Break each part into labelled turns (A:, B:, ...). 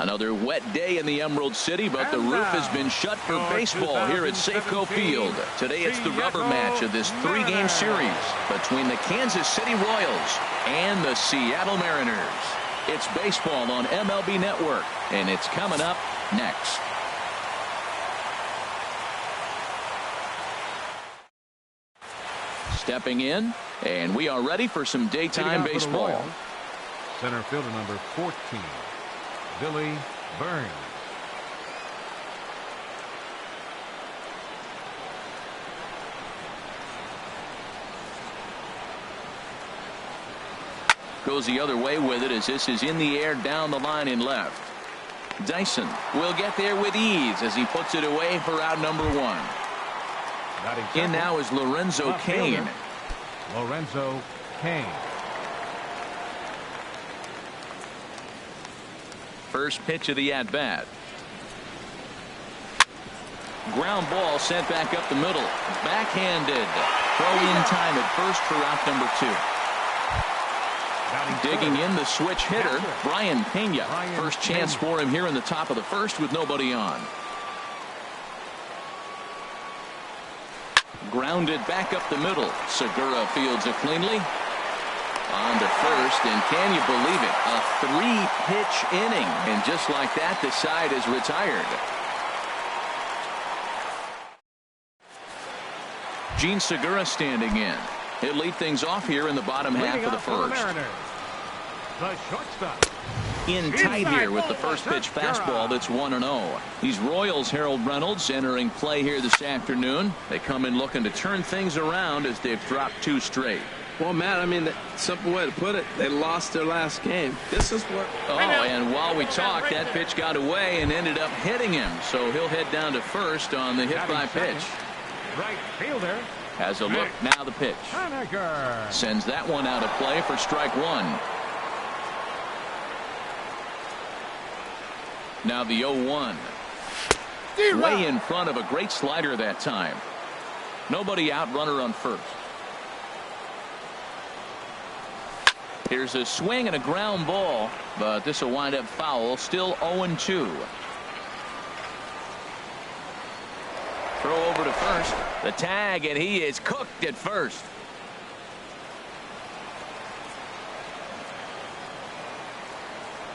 A: Another wet day in the Emerald City, but the roof has been shut for baseball here at Safeco Field. Today it's the rubber match of this 3-game series between the Kansas City Royals and the Seattle Mariners. It's baseball on MLB Network, and it's coming up next. Stepping in, and we are ready for some daytime baseball.
B: Center fielder number 14, Billy Burns.
A: Goes the other way with it as this is in the air down the line in left. Dyson will get there with ease as he puts it away for out number 1. In now is Lorenzo Cain.
B: Lorenzo Cain.
A: First pitch of the at-bat. Ground ball sent back up the middle. Backhanded. Throw in time at first for out number 2. Digging in the switch hitter, Brian Pena. First chance for him here in the top of the first with nobody on. Grounded back up the middle. Segura fields it cleanly. On to first, and can you believe it? A 3-pitch inning, and just like that, the side is retired. Gene Segura standing in. He'll lead things off here in the bottom half of the first.
B: The shortstop.
A: In tight here with the first pitch fastball that's 1-0. These Royals, Harold Reynolds, entering play here this afternoon. They come in looking to turn things around as they've dropped 2 straight.
C: Well, Matt, I mean, the simple way to put it, they lost their last game. This is what.
A: Oh, and while we talk, that pitch got away and ended up hitting him. So he'll head down to first on the hit by pitch.
B: Right fielder.
A: Has a look now the pitch. Sends that one out of play for strike 1. Now the 0-1. Way in front of a great slider that time. Nobody out, runner on first. Here's a swing and a ground ball, but this will wind up foul. Still 0-2. Throw over to first. The tag, and he is cooked at first.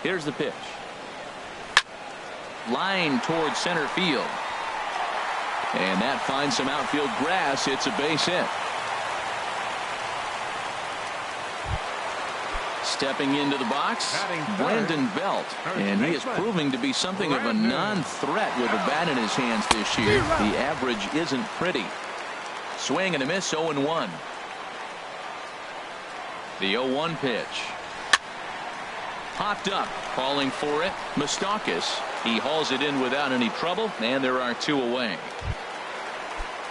A: Here's the pitch. Line towards center field. And that finds some outfield grass. It's a base hit. Stepping into the box, Brandon Belt, and he is proving to be something of a non-threat with a bat in his hands this year. The average isn't pretty. Swing and a miss, 0-1. The 0-1 pitch. Popped up, calling for it. Moustakas. He hauls it in without any trouble, and there are 2 away.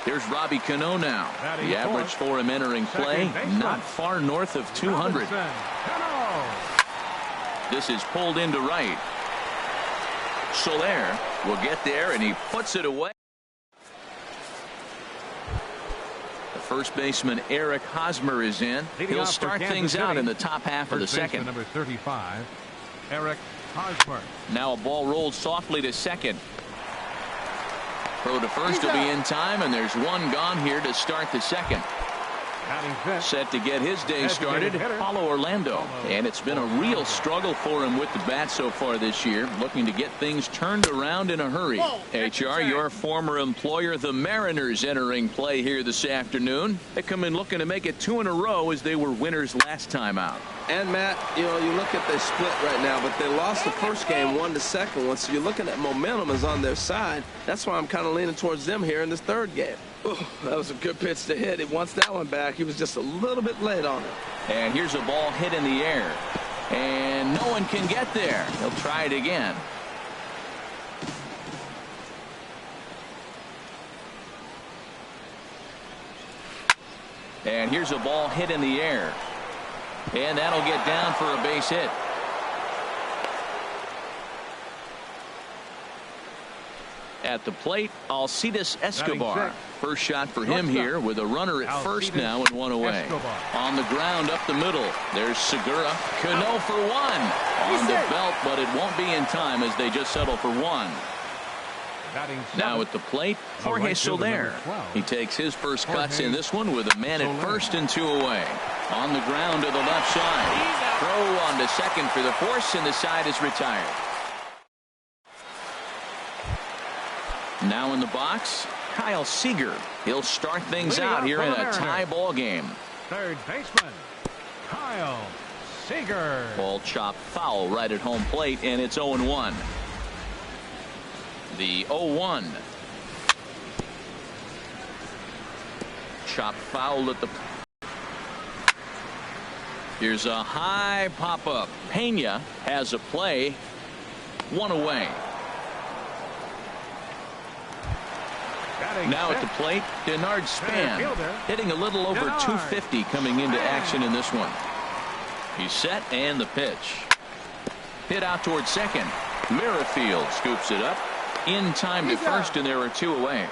A: Here's Robbie Cano now. The average for him entering play, not far north of 200. This is pulled into right. Soler will get there, and he puts it away. The first baseman Eric Hosmer is in. He'll start things out in the top half of the second.
B: Number 35, Eric Hosmer.
A: Now a ball rolled softly to second. Throw to first will be in time, and there's one gone here to start the second. Set to get his day started, Paulo Orlando. And it's been a real struggle for him with the bat so far this year, looking to get things turned around in a hurry. HR, your former employer, the Mariners, entering play here this afternoon. They come in looking to make it 2 in a row as they were winners last time out.
C: And, Matt, you know, you look at their split right now, but they lost the first game, won the second one. So you're looking at momentum is on their side. That's why I'm kind of leaning towards them here in this third game. Ooh, that was a good pitch to hit. He wants that one back. He was just a little bit late on it.
A: And here's a ball hit in the air. And no one can get there. He'll try it again. And here's a ball hit in the air. And that'll get down for a base hit. At the plate, Alcides Escobar. First shot for him here with a runner at first now and one away. On the ground up the middle. There's Segura. Cano for one. On the belt, but it won't be in time as they just settle for one. Now at the plate, Jorge Soler. He takes his first cuts in this one with a man at first and two away. On the ground to the left side. Throw on to second for the force, and the side is retired. Now in the box, Kyle Seager. He'll start things out here in a tie ball game.
B: Third baseman, Kyle Seager.
A: Ball chopped foul right at home plate, and it's 0-1. The 0-1. Chopped foul at the... Here's a high pop-up. Pena has a play. One away. Now at the plate, Denard Span hitting a little over 250 coming into action in this one. He's set and the pitch. Hit out towards second. Merrifield scoops it up in time to first, and there are two away.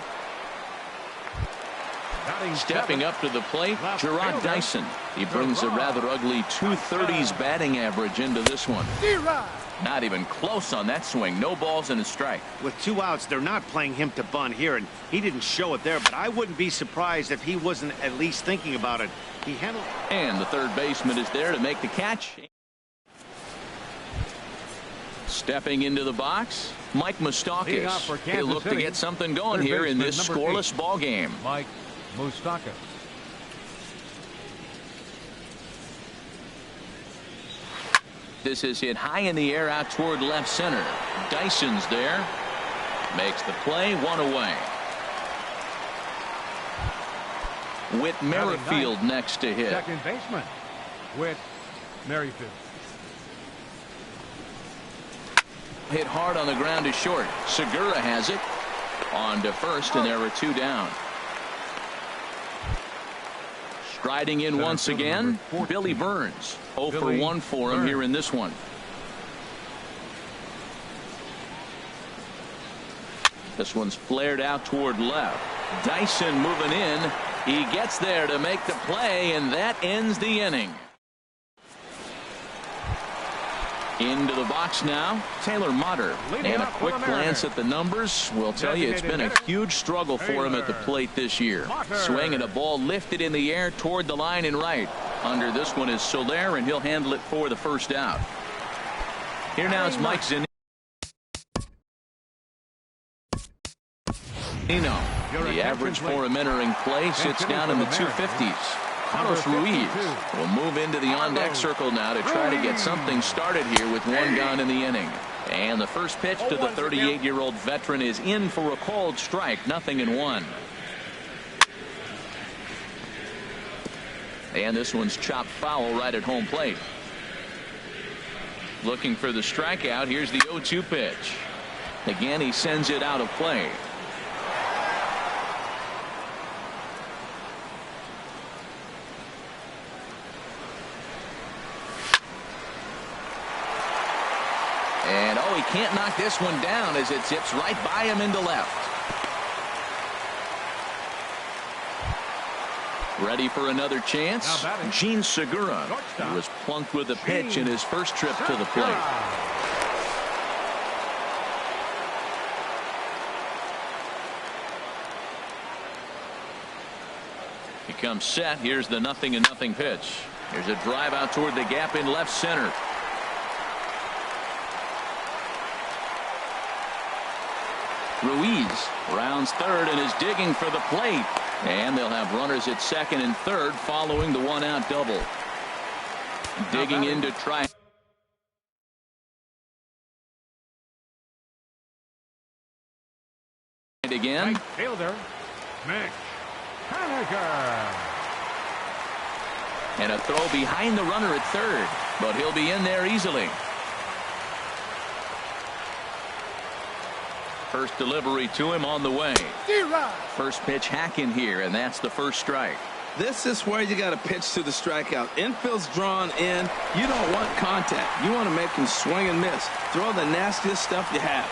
A: Stepping up to the plate, Gerard Dyson. He brings a rather ugly 230s batting average into this one. Not even close on that swing. No balls and a strike.
D: With two outs, they're not playing him to bunt here, and he didn't show it there, but I wouldn't be surprised if he wasn't at least thinking about it. He handled.
A: And the third baseman is there to make the catch. Stepping into the box, Mike Moustakas. He'll look to get something going here in this scoreless ball game.
B: Mike Moustakas.
A: This is hit high in the air out toward left center. Dyson's there. Makes the play, one away. Whit Merrifield next to hit.
B: Second baseman, Whit Merrifield.
A: Hit hard on the ground to short. Segura has it. On to first, and there are two down. Striding in once again, Billy Burns. 0 for 1 for him here in this one. This one's flared out toward left. Dyson moving in. He gets there to make the play, and that ends the inning. Into the box now, Taylor Motter. And a quick glance at the numbers will tell you it's been a huge struggle for him at the plate this year. Swinging a ball lifted in the air toward the line and right. Under this one is Soler, and he'll handle it for the first out. Here now is Mike Zunino. The average for him entering play sits down in the 250s. Carlos Ruiz will move into the on-deck circle now to try to get something started here with one gone in the inning. And the first pitch to the 38-year-old veteran is in for a called strike, 0-1. And this one's chopped foul right at home plate. Looking for the strikeout. Here's the 0-2 pitch. Again, he sends it out of play. And oh, he can't knock this one down as it zips right by him into left. Ready for another chance? Gene Segura. He was plunked with a pitch in his first trip to the plate. He comes set. Here's the 0-0 pitch. Here's a drive out toward the gap in left center. Ruiz rounds third and is digging for the plate. And they'll have runners at second and third following the one-out double. Digging in to try. Again.
B: Right fielder, Mitch Haniger.
A: And a throw behind the runner at third. But he'll be in there easily. First delivery to him on the way. First pitch hack in here, and that's the first strike.
C: This is where you got to pitch to the strikeout. Infield's drawn in. You don't want contact. You want to make him swing and miss. Throw the nastiest stuff you have.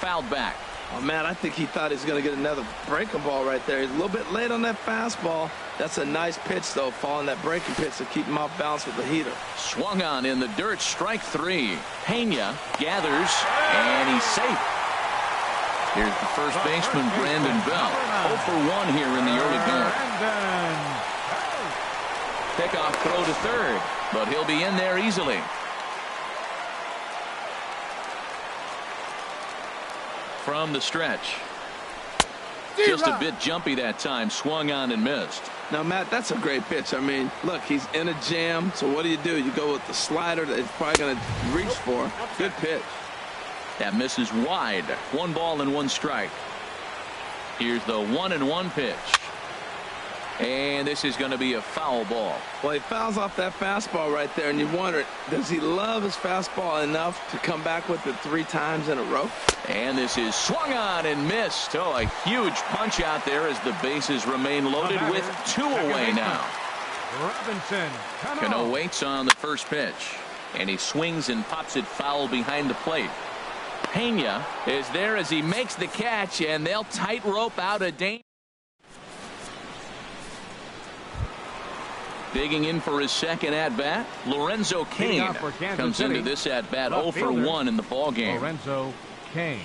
A: fouled back.
C: Oh, man, I think he thought he was going to get another breaking ball right there. He's a little bit late on that fastball. That's a nice pitch, though, following that breaking pitch to keep him off balance with the heater.
A: Swung on in the dirt, strike 3. Pena gathers, and he's safe. Here's the first baseman, Brandon Bell. 0 for 1 here in the early going. Pickoff throw to third, but he'll be in there easily. From the stretch. Just a bit jumpy that time. Swung on and missed.
C: Now, Matt, that's a great pitch. I mean, look, he's in a jam. So what do? You go with the slider that he's probably going to reach for. Good pitch.
A: That misses wide. 1 ball and 1 strike. Here's the 1-1 pitch. And this is going to be a foul ball.
C: Well, he fouls off that fastball right there, and you wonder, does he love his fastball enough to come back with it 3 times in a row?
A: And this is swung on and missed. Oh, a huge punch out there as the bases remain loaded with 2 away now.
B: Robinson.
A: Cano waits on the first pitch, and he swings and pops it foul behind the plate. Pena is there as he makes the catch, and they'll tightrope out a danger. Digging in for his second at-bat, Lorenzo Cain comes into this at-bat 0 for 1 in the ballgame.
B: Lorenzo Cain.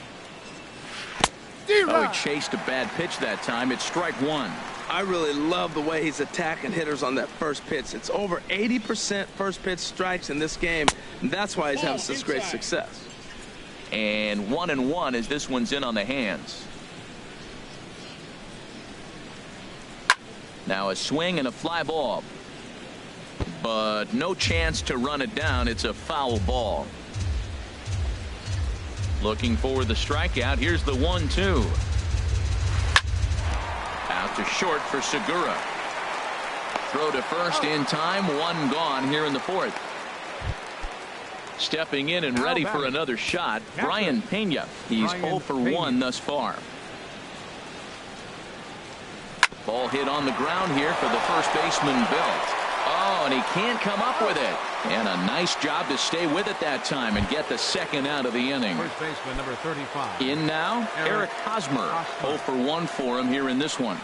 A: Oh, he chased a bad pitch that time. It's strike 1.
C: I really love the way he's attacking hitters on that first pitch. It's over 80% first pitch strikes in this game, and that's why he's having such great success.
A: And 1-1 as this one's in on the hands. Now a swing and a fly ball. But no chance to run it down. It's a foul ball. Looking for the strikeout. Here's the 1-2. Out to short for Segura. Throw to first in time. 1 gone here in the 4th. Stepping in and ready for another shot, Brian Pena. He's 0 for 1 thus far. Ball hit on the ground here for the first baseman, Belt. Oh, and he can't come up with it. And a nice job to stay with it that time and get the second out of the inning.
B: First baseman number 35.
A: In now, Eric Hosmer. 0 for 1 for him here in this one.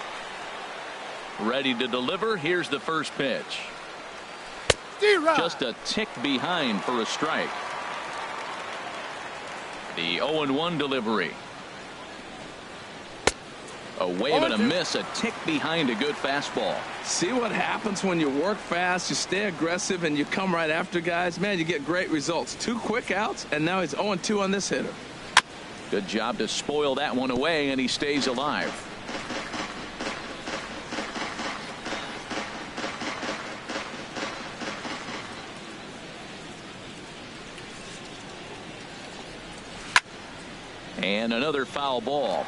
A: Ready to deliver. Here's the first pitch. Just a tick behind for a strike. The 0-1 delivery. A wave and a miss, a tick behind a good fastball.
C: See what happens when you work fast, you stay aggressive, and you come right after guys? Man, you get great results. 2 quick outs, and now he's 0-2 on this hitter.
A: Good job to spoil that one away, and he stays alive. And another foul ball.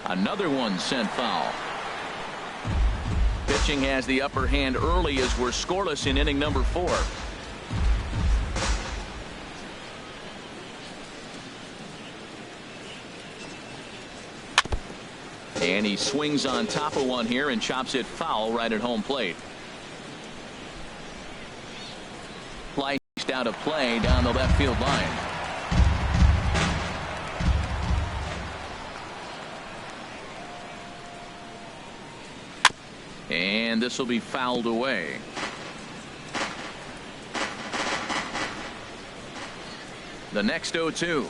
A: Another one sent foul. Pitching has the upper hand early as we're scoreless in inning number 4. And he swings on top of one here and chops it foul right at home plate. Sliced out of play down the left field line. And this will be fouled away. The next 0-2.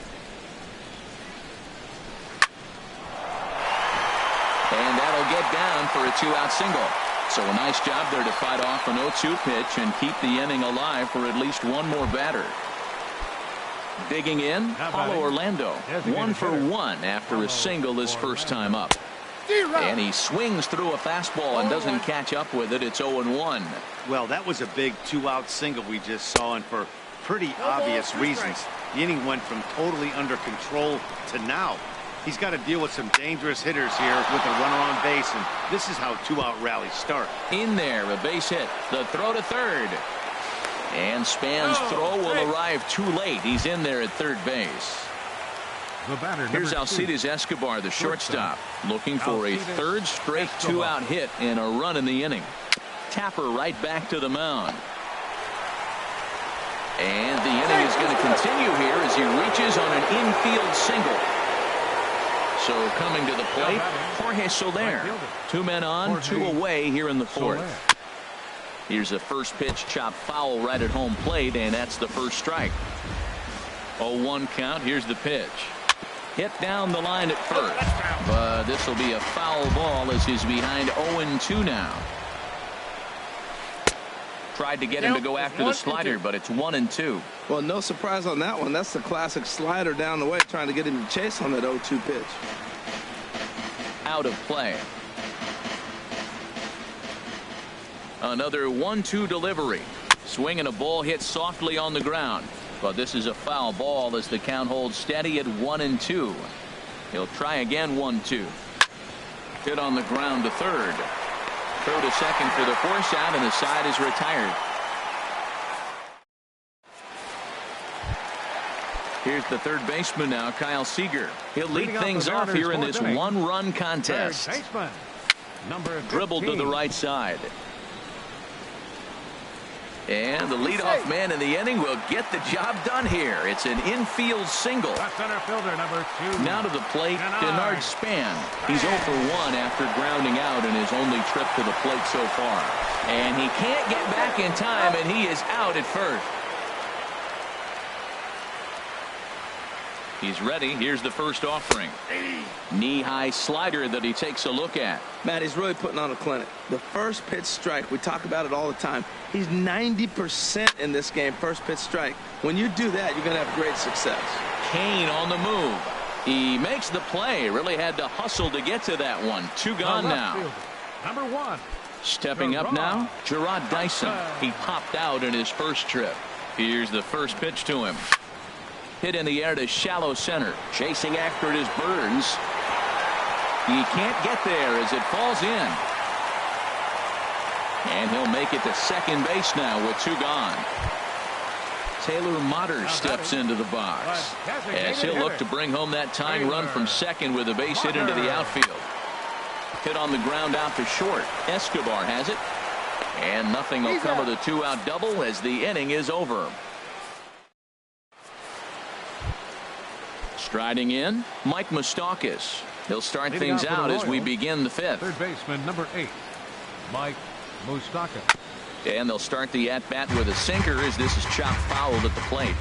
A: And that'll get down for a 2-out single. So a nice job there to fight off an 0-2 pitch and keep the inning alive for at least one more batter. Digging in, Paulo Orlando. 1 for 1 after a single his first time up. And he swings through a fastball and doesn't catch up with it. It's 0-1.
D: Well, that was a big 2-out single we just saw, and for pretty obvious reasons. The inning went from totally under control to now. He's got to deal with some dangerous hitters here with a runner on base, and this is how 2-out rallies start.
A: In there, a base hit. The throw to third. And Span's throw will arrive too late. He's in there at third base.
B: The batter,
A: Here's
B: number 2.
A: Alcides Escobar, the shortstop, looking for a third straight two-out hit and a run in the inning. Tapper right back to the mound. And the inning is going to continue here as he reaches on an infield single. So coming to the plate, Jorge Soler. 2 men on, 2 away here in the 4th. Here's a first pitch chop foul right at home plate, and that's the first strike. 0-1 count. Here's the pitch. Hit down the line at first, but this will be a foul ball as he's behind 0-2 now. Tried to get him to go after the slider, but it's 1-2.
C: Well, no surprise on that one. That's the classic slider down the way, trying to get him to chase on that 0-2 pitch.
A: Out of play. Another 1-2 delivery. Swing and a ball hit softly on the ground. But this is a foul ball as the count holds steady at 1-2. He'll try again. 1-2. Hit on the ground to third. Throw to second for the force out, and the side is retired. Here's the third baseman now, Kyle Seager. He'll lead things off here in this one-run contest.
B: Baseman, number 15.
A: Dribbled to the right side. And the leadoff man in the inning will get the job done here. It's an infield single.
B: Left center fielder, number 2.
A: Now to the plate, Denard Span. He's 0 for 1 after grounding out in his only trip to the plate so far. And he can't get back in time, and he is out at first. He's ready. Here's the first offering. Knee-high slider that he takes a look at.
C: Matt, he's really putting on a clinic. The first pitch strike, we talk about it all the time. He's 90% in this game, first pitch strike. When you do that, you're going to have great success.
A: Kane on the move. He makes the play. Really had to hustle to get to that one. 2 gone now.
B: Fielder, number 1.
A: Stepping up now, Gerard Dyson. He popped out in his first trip. Here's the first pitch to him. Hit in the air to shallow center. Chasing after it is Burns. He can't get there as it falls in. And he'll make it to second base now with 2 gone. Taylor Motter steps into the box as he'll look to bring home that tying run from second with a base hit into the outfield. Hit on the ground out to short. Escobar has it. And nothing will come of the 2-out double as the inning is over. Striding in, Mike Moustakas. He'll start things out as we begin the 5th.
B: Third baseman, number 8, Mike Moustakas.
A: And they'll start the at-bat with a sinker as this is chopped fouled at the plate.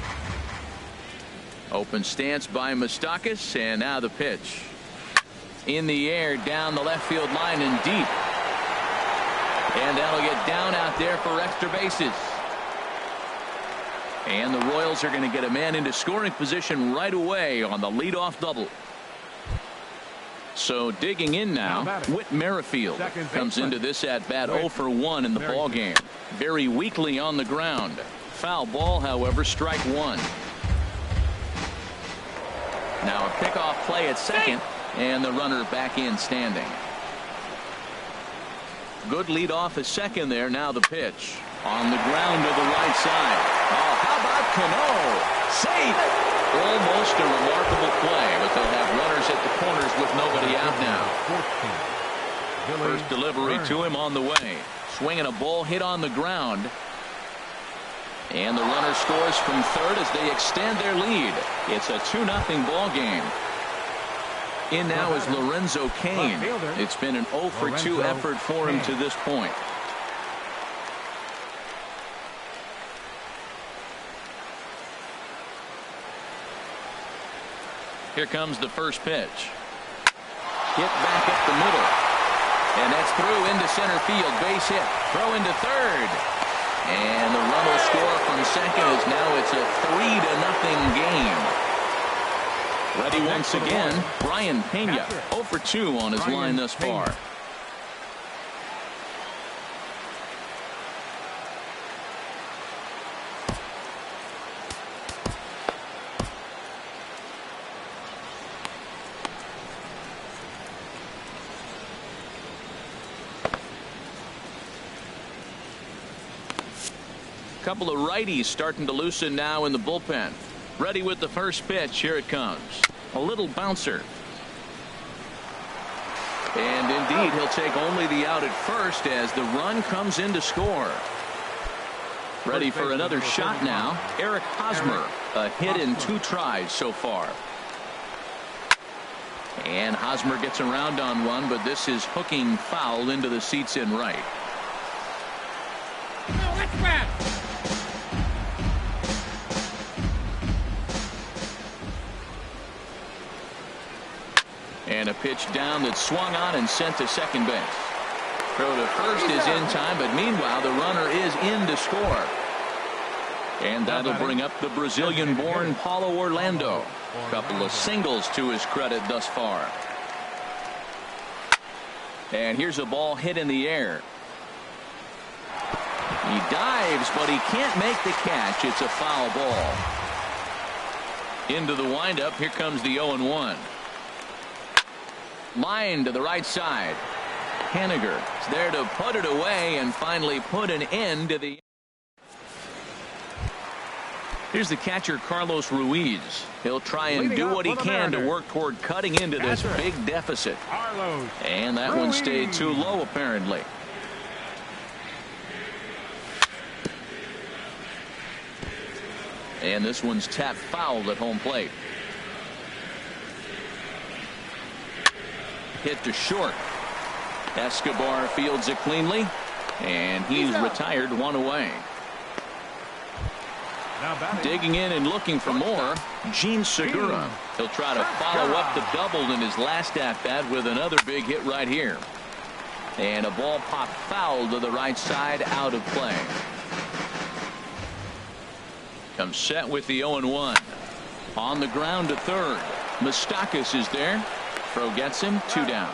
A: Open stance by Moustakas, and now the pitch. In the air, down the left field line and deep. And that'll get down out there for extra bases. And the Royals are going to get a man into scoring position right away on the leadoff double. So digging in now, Whit Merrifield comes into this at-bat 0 for 1 in the ball game. Very weakly on the ground. Foul ball, however, strike 1. Now a pickoff play at second, and the runner back in standing. Good lead off at second there. Now the pitch. On the ground to the right side. Oh, how about Cano? Safe! Almost a remarkable play, but they'll have runners at the corners with nobody out now. First delivery to him on the way. Swinging a ball hit on the ground. And the runner scores from third as they extend their lead. It's a 2-0 ball game. In now is Lorenzo Cain. It's been an 0 for 2 effort for him to this point. Here comes the first pitch. Hit back up the middle. And that's through into center field. Base hit. Throw into third. And the run will score from second as now it's a 3-0 game. Ready once again, Brian Pena. 0 for 2 on his line thus far. Couple of righties starting to loosen now in the bullpen. Ready with the first pitch. Here it comes. A little bouncer. And indeed, he'll take only the out at first as the run comes in to score. Ready for another shot now. Eric Hosmer, a hit in 2 tries so far. And Hosmer gets around on one, but this is hooking foul into the seats in right. And a pitch down that's swung on and sent to second base. Throw to first is in time, but meanwhile the runner is in to score. And that'll bring up the Brazilian-born Paulo Orlando. A couple of singles to his credit thus far. And here's a ball hit in the air. He dives, but he can't make the catch. It's a foul ball. Into the windup. Here comes the 0-1. Line to the right side. Haniger is there to put it away and finally put an end to the. Here's the catcher, Carlos Ruiz. He'll try and do what he can to work toward cutting into this big deficit. And that one stayed too low, apparently. And this one's tapped foul at home plate. Hit to short. Escobar fields it cleanly, and he's retired, 1 away. Digging in and looking for more, Gene Segura. He'll try to follow up the double in his last at-bat with another big hit right here. And a ball popped foul to the right side, out of play. Comes set with the 0-1. On the ground to third. Moustakas is there. Throw gets him, 2 down.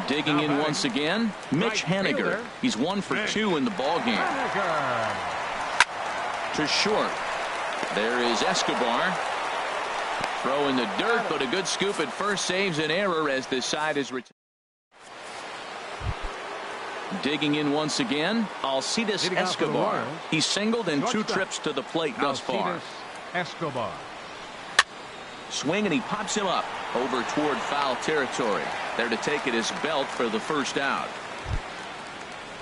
A: Digging in once again, Mitch Haniger. He's 1 for 2 in the ballgame. To short. There is Escobar. Throw in the dirt, but a good scoop at first saves an error as this side is retired. Digging in once again, Alcides Escobar. He's singled in 2 trips to the plate thus far.
B: Escobar.
A: Swing, and he pops him up over toward foul territory. There to take it is Belt for the first out.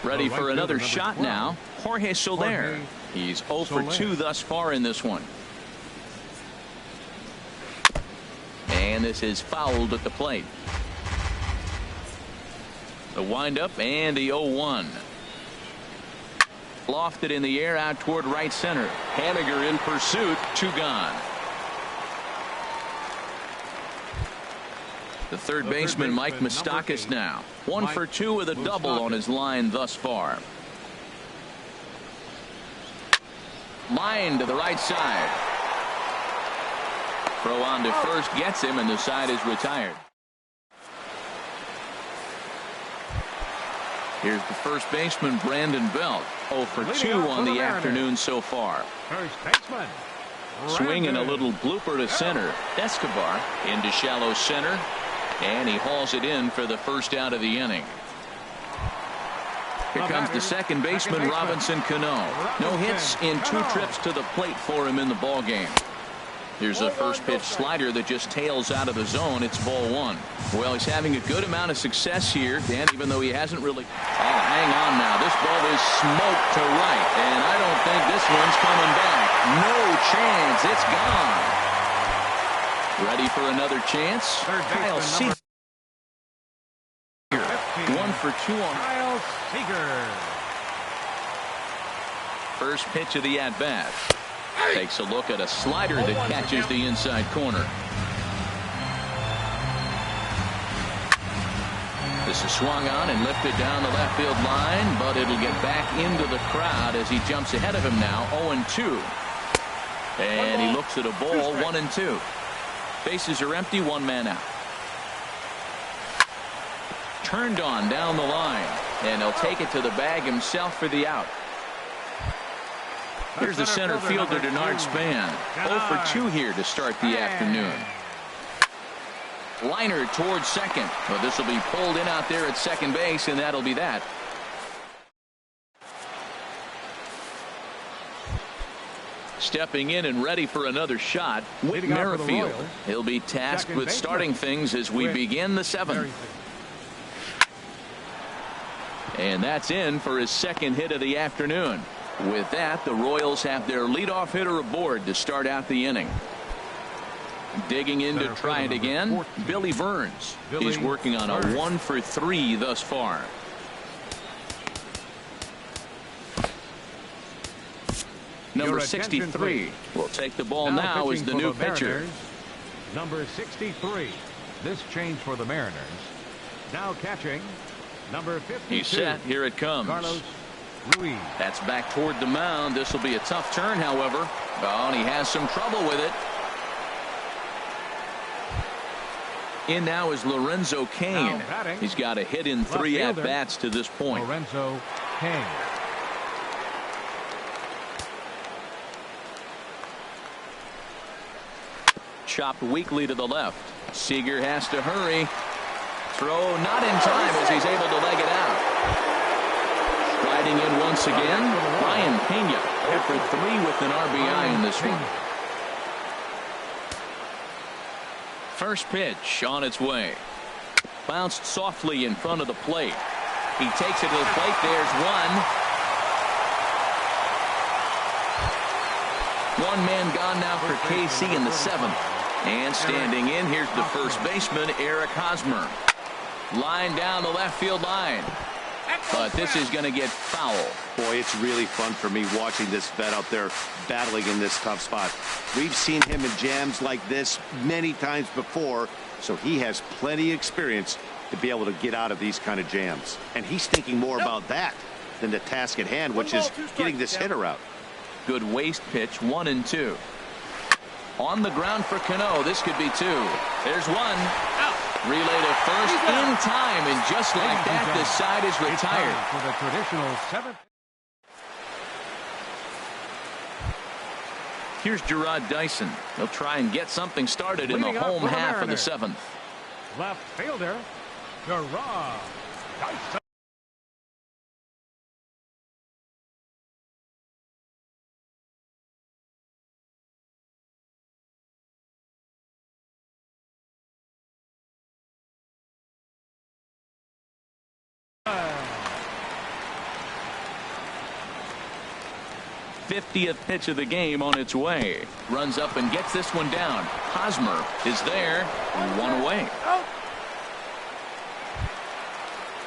A: Ready for another shot now. Jorge Soler. He's 0 for 2 thus far in this one. And this is fouled at the plate. The windup and the 0-1. Lofted in the air out toward right center. Haniger in pursuit. 2 gone. The third baseman, Mike Moustakas, now 1 for 2 with a double on his line thus far. Line to the right side. Throw on to first gets him, and the side is retired. Here's the first baseman, Brandon Belt. 0 for 2 on the afternoon so far.
B: First baseman.
A: Swing and a little blooper to center. Escobar into shallow center. And he hauls it in for the first out of the inning. Here comes the second baseman, Robinson Cano. No hits in 2 trips to the plate for him in the ball game. Here's a first pitch slider that just tails out of the zone. It's ball 1. Well, he's having a good amount of success here, Dan, even though he hasn't really. Oh, hang on now. This ball is smoked to right, and I don't think this one's coming back. No chance. It's gone. Ready for another chance? Kyle Seager. 1 for 2 on
B: Kyle Seager.
A: First pitch of the at-bat. Takes a look at a slider that catches the inside corner. This is swung on and lifted down the left field line, but it'll get back into the crowd as he jumps ahead of him now. 0-2. And he looks at a ball. 1-2. Bases are empty. 1 man out. Turned on down the line, and he'll take it to the bag himself for the out. Here's the center fielder, Denard Span. 0 for 2 here to start the afternoon. Liner towards second. Well, this will be pulled in out there at second base, and that'll be that. Stepping in and ready for another shot, Whit Merrifield. He'll be tasked with starting things as we begin the 7th. And that's in for his second hit of the afternoon. With that, the Royals have their leadoff hitter aboard to start out the inning. Digging in to try it again, Billy Burns. He's working on a 1 for 3 thus far. Number 63 will take the ball now as the new pitcher.
B: Number 63. This change for the Mariners. Now catching, number 52.
A: He's set. Here it comes.
B: Carlos Ruiz.
A: That's back toward the mound. This will be a tough turn, however. Oh, and he has some trouble with it. In now is Lorenzo Cain. He's got a hit in 3 at-bats to this point.
B: Lorenzo Cain.
A: Chopped weakly to the left. Seager has to hurry. Throw not in time as he's able to leg it out. Striding in once again, Ryan Pena 0 for 3 with an RBI in this one. First pitch on its way. Bounced softly in front of the plate. He takes it to the plate. There's one. One man gone now for KC in the 7th. And standing in, here's the first baseman, Eric Hosmer. Line down the left field line. But this is going to get foul.
D: Boy, it's really fun for me watching this vet out there battling in this tough spot. We've seen him in jams like this many times before, so he has plenty of experience to be able to get out of these kind of jams. And he's thinking more about that than the task at hand, which is getting this hitter out.
A: Good waste pitch, 1-2. On the ground for Cano. This could be 2. There's 1. Out. Relay to first in time, and just like that, the side is retired.
B: For the traditional 7th.
A: Here's Gerard Dyson. He'll try and get something started in the home half of the 7th.
B: Left fielder, Gerard Dyson.
A: '50th pitch of the game on its way. Runs up and gets this one down. Hosmer is there. 1 away.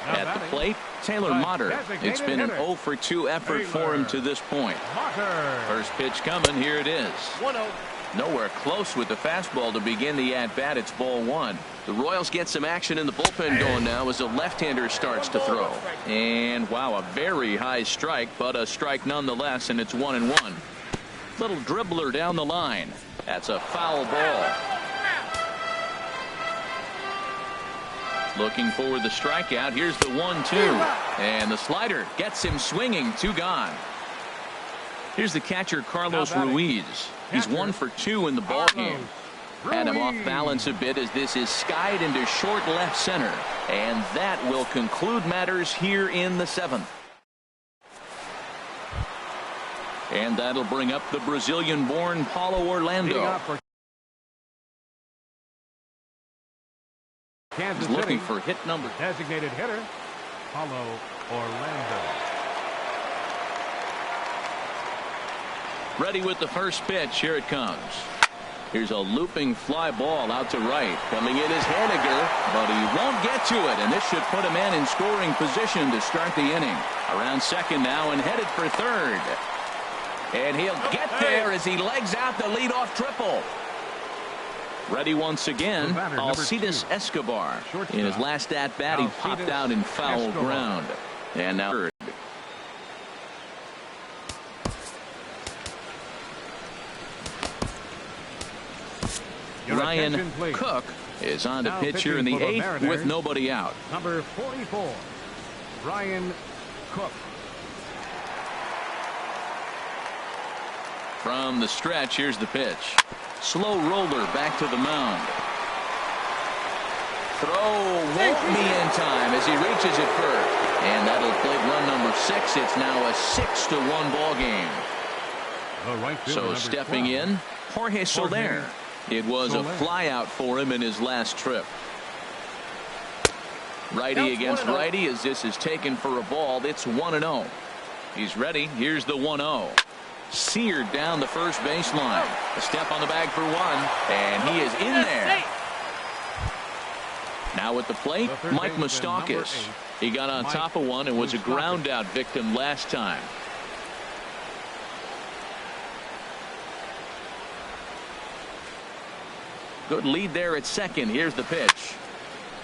A: At the plate, Taylor Motter. It's been an 0 for 2 effort for him to this point. First pitch coming. Here it is.
C: 1-0.
A: Nowhere close with the fastball to begin the at-bat. It's ball 1. The Royals get some action in the bullpen going now as the left-hander starts to throw. And, wow, a very high strike, but a strike nonetheless, and it's 1-1. Little dribbler down the line. That's a foul ball. Looking for the strikeout. Here's the 1-2. And the slider gets him swinging. 2 gone. Here's the catcher, Carlos Ruiz. He's 1 for 2 in the ballgame. Had him off balance a bit as this is skied into short left center. And that will conclude matters here in the 7th. And that'll bring up the Brazilian-born Paulo Orlando.
B: Kansas
A: He's looking
B: City,
A: for hit number.
B: designated hitter, Paulo Orlando.
A: Ready with the first pitch. Here it comes. Here's a looping fly ball out to right. Coming in is Haniger, but he won't get to it, and this should put a man in scoring position to start the inning. Around second now and headed for third. And he'll get there as he legs out the leadoff triple. Ready once again, Alcides Escobar. In his last at-bat, he popped out in foul ground. And now third. Ryan Cook is on to pitch here in the 8th with nobody out.
B: Number 44, Ryan Cook.
A: From the stretch, here's the pitch. Slow roller back to the mound. Throw won't be in time as he reaches it first. And that'll play run number 6. It's now a 6-1 ball game.
B: So
A: stepping in, Jorge Soler. It was a flyout for him in his last trip. Righty against righty as this is taken for a ball. It's 1-0. He's ready. Here's the 1-0. Seared down the first baseline. A step on the bag for one, and he is in there. Now at the plate, Mike Moustakas. He got on top of one and was a ground out victim last time. Good lead there at second. Here's the pitch.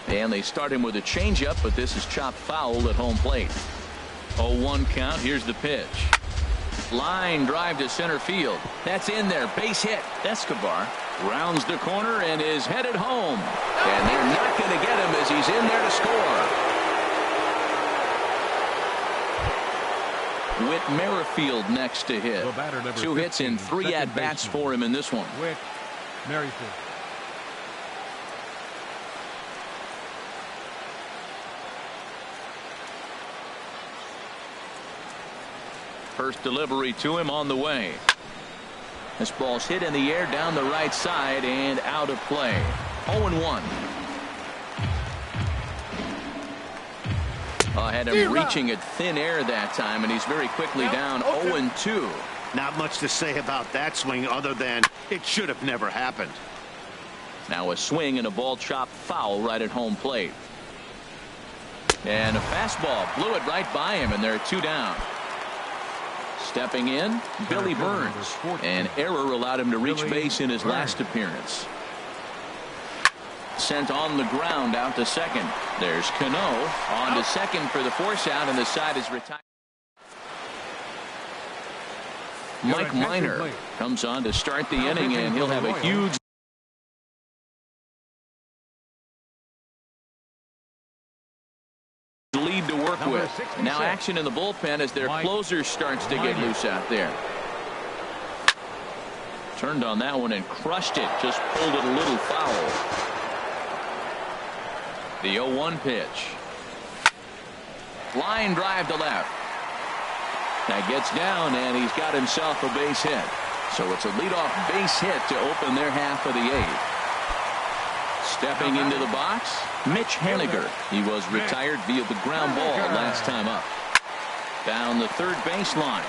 A: And they start him with a changeup, but this is chopped foul at home plate. 0-1 count. Here's the pitch. Line drive to center field. That's in there. Base hit. Escobar rounds the corner and is headed home. And they're not going to get him as he's in there to score. Whit Merrifield next to hit. 2 hits in 3 at-bats for him in this one.
B: Whit Merrifield.
A: First delivery to him on the way. This ball's hit in the air down the right side and out of play. 0-1. Had him reaching at thin air that time, and he's very quickly down 0-2.
D: Not much to say about that swing other than it should have never happened.
A: Now a swing and a ball chopped foul right at home plate. And a fastball blew it right by him, and there are 2 down. Stepping in, Billy Burns. An error allowed him to reach base in his last appearance. Sent on the ground out to second. There's Cano on to second for the force out, and the side is retired. Mike Minor comes on to start the inning, and he'll have a huge lead to work with. Now action in the bullpen as their closer starts to get loose out there. Turned on that one and crushed it. Just pulled it a little foul. The 0-1 pitch. Line drive to left. That gets down, and he's got himself a base hit. So it's a leadoff base hit to open their half of the 8th. Stepping into the box, Mitch Haniger. He was retired via the ground ball last time up. Down the third baseline,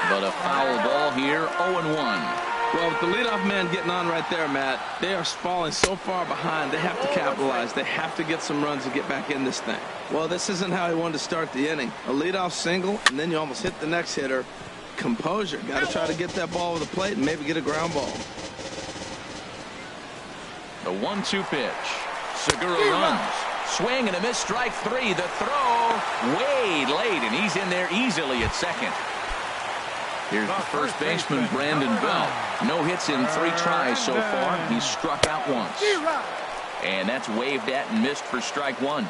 A: but a foul ball here, 0-1.
C: Well, with the leadoff man getting on right there, Matt, they are falling so far behind. They have to capitalize. They have to get some runs to get back in this thing. Well, this isn't how he wanted to start the inning. A leadoff single, and then you almost hit the next hitter. Composure. Got to try to get that ball over the plate and maybe get a ground ball.
A: The 1-2 pitch. Segura runs. Swing and a miss, strike 3. The throw way late, and he's in there easily at second. Here's the first baseman, Brandon Belt. No hits in 3 tries so far. He's struck out once. And that's waved at and missed for strike 1.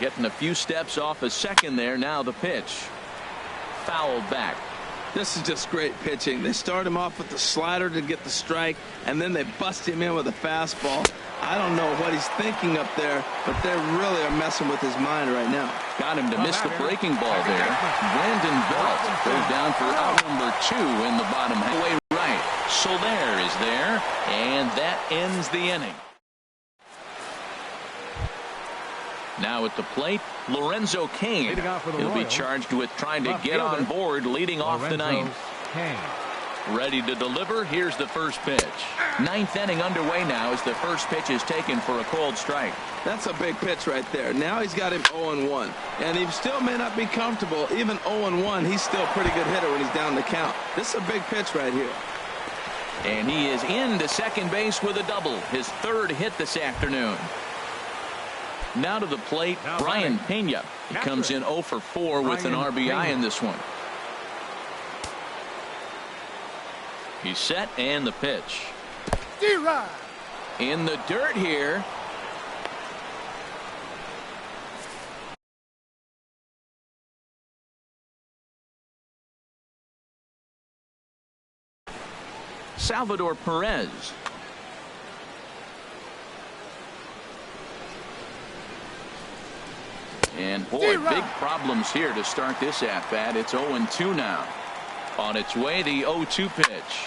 A: Getting a few steps off a second there. Now the pitch. Fouled back.
C: This is just great pitching. They start him off with the slider to get the strike, and then they bust him in with a fastball. I don't know what he's thinking up there, but they really are messing with his mind right now.
A: Got him to miss the breaking ball there. Brandon Belt goes down for out number 2 in the bottom halfway right. Soler is there, and that ends the inning. Now at the plate, Lorenzo Cain. He'll be charged with trying to get on board leading off the 9th. Ready to deliver. Here's the first pitch. 9th inning underway now as the first pitch is taken for a called strike.
C: That's a big pitch right there. Now he's got him 0-1. And he still may not be comfortable. Even 0-1, he's still a pretty good hitter when he's down the count. This is a big pitch right here.
A: And he is into second base with a double. His 3rd hit this afternoon. Now to the plate, Brian Pena. He comes in 0 for 4 with an RBI in this one. He's set, and the pitch. In the dirt here. Salvador Perez. And boy, big problems here to start this at bat. It's 0-2 now. On its way, the 0-2 pitch.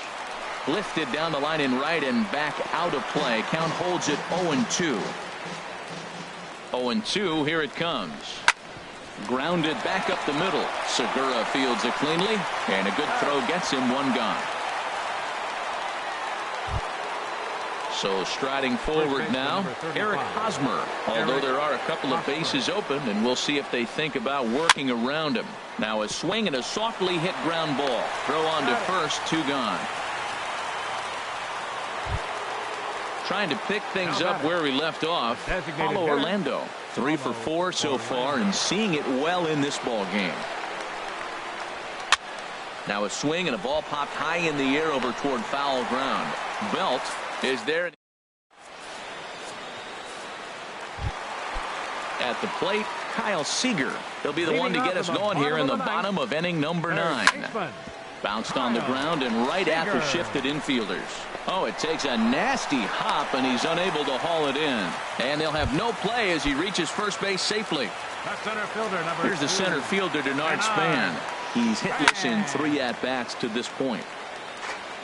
A: Lifted down the line in right and back out of play. Count holds it 0-2. 0-2, here it comes. Grounded back up the middle. Segura fields it cleanly, and a good throw gets him one gone. So striding forward now, Eric Hosmer, although there are a couple of bases open, and we'll see if they think about working around him. Now a swing and a softly hit ground ball. Throw on to first, two gone. Trying to pick things up where we left off. Paulo Orlando, 3 for 4 so far, and seeing it well in this ball game. Now a swing and a ball popped high in the air over toward foul ground. Belt is there at the plate. Kyle Seager, he'll be the one to get us going here in the bottom of inning number 9. Bounced on the ground and right at the shifted infielders. Oh, it takes a nasty hop, and he's unable to haul it in. And they'll have no play as he reaches first base safely. Here's the center fielder, Denard Span. He's hitless in 3 at-bats to this point.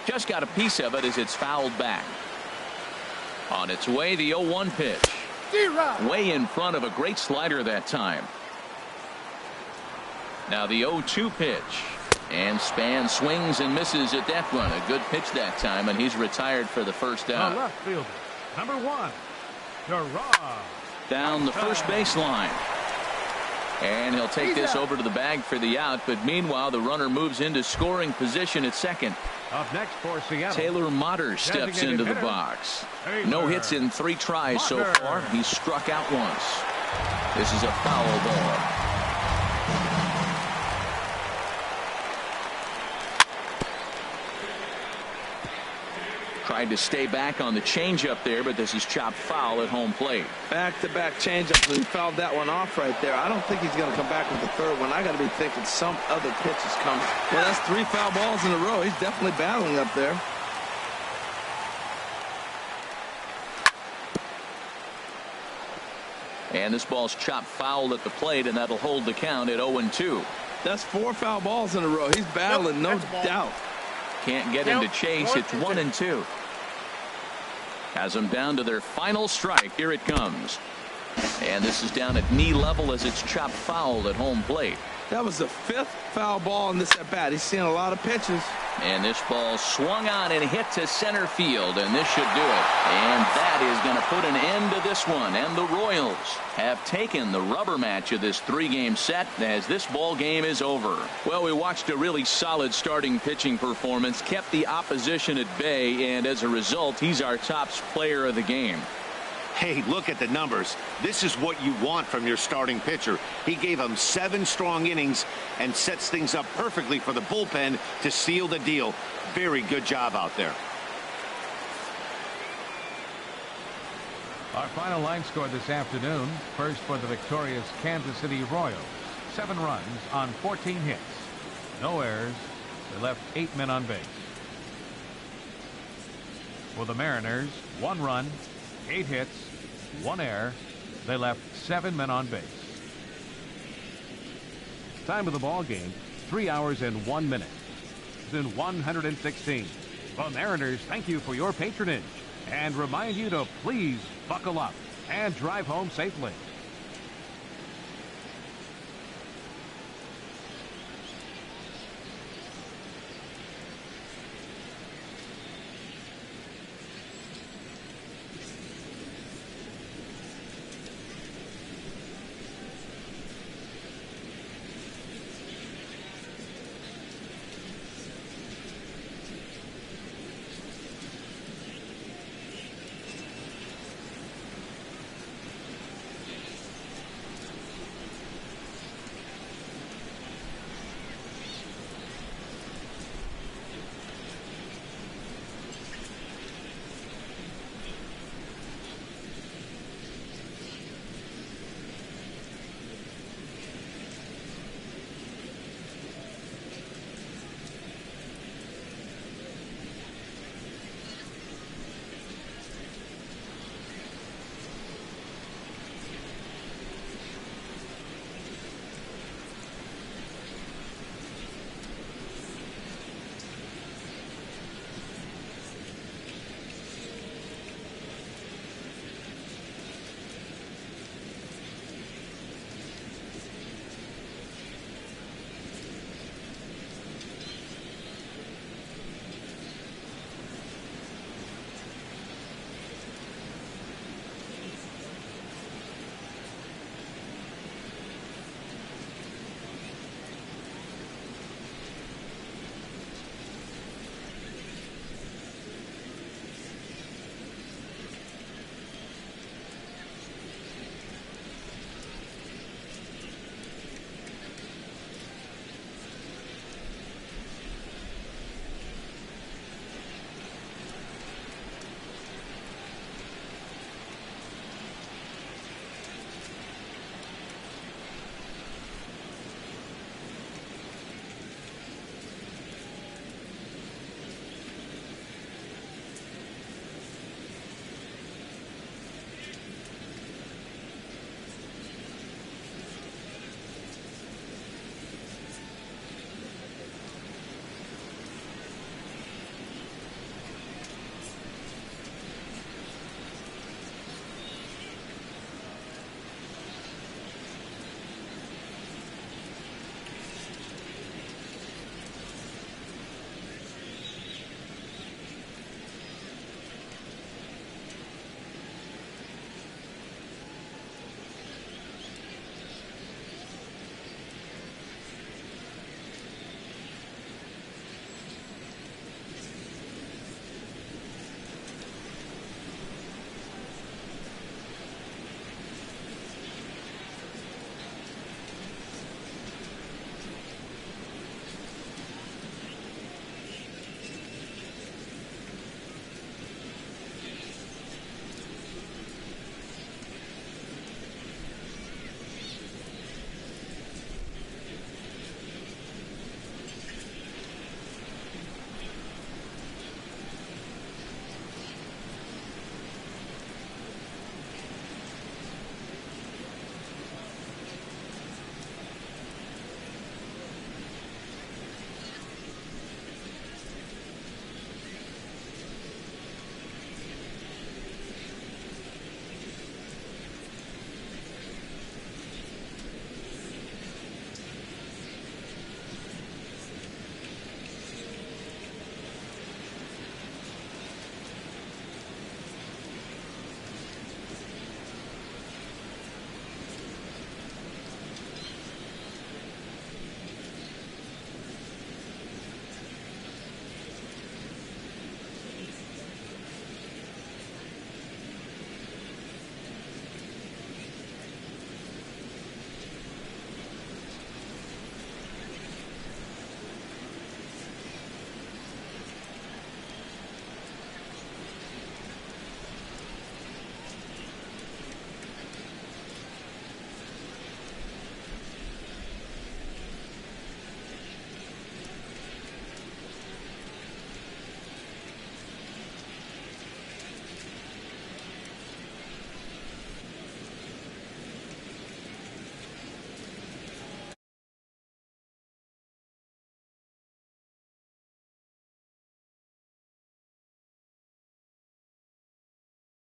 A: Just got a piece of it as it's fouled back. On its way, the 0-1 pitch. Way in front of a great slider that time. Now the 0-2 pitch. And Span swings and misses at that one. A good pitch that time, and he's retired for the first out.
B: Left fielder, number 1,
A: down the first baseline. And he'll take this over to the bag for the out, but meanwhile the runner moves into scoring position at second.
B: Up next for Seattle,
A: Taylor Motter steps into the box. No hits in 3 tries so far. He's struck out once. This is a foul ball. Tried to stay back on the changeup there, but this is chopped foul at home plate.
C: Back-to-back changeups, and he fouled that one off right there. I don't think he's going to come back with the third one. I got to be thinking some other pitch is coming. Well, that's 3 foul balls in a row. He's definitely battling up there.
A: And this ball's chopped foul at the plate, and that'll hold the count at 0-2.
C: That's 4 foul balls in a row. He's battling, no doubt.
A: Can't get him to chase. It's 1-2. Has them down to their final strike. Here it comes. And this is down at knee level as it's chopped foul at home plate.
C: That was the 5th foul ball in this at bat. He's seeing a lot of pitches.
A: And this ball swung on and hit to center field, and this should do it. And that is going to put an end to this one. And the Royals have taken the rubber match of this 3-game set as this ball game is over. Well, we watched a really solid starting pitching performance, kept the opposition at bay, and as a result, he's our top player of the game.
D: Hey, look at the numbers. This is what you want from your starting pitcher. He gave them 7 strong innings and sets things up perfectly for the bullpen to seal the deal. Very good job out there.
B: Our final line score this afternoon. First for the victorious Kansas City Royals. 7 runs on 14 hits. No errors. They left 8 men on base. For the Mariners, 1 run, 8 hits, 1 error. They left 7 men on base. Time of the ball game, 3 hours and 1 minute. It's in 116. The Mariners thank you for your patronage and remind you to please buckle up and drive home safely.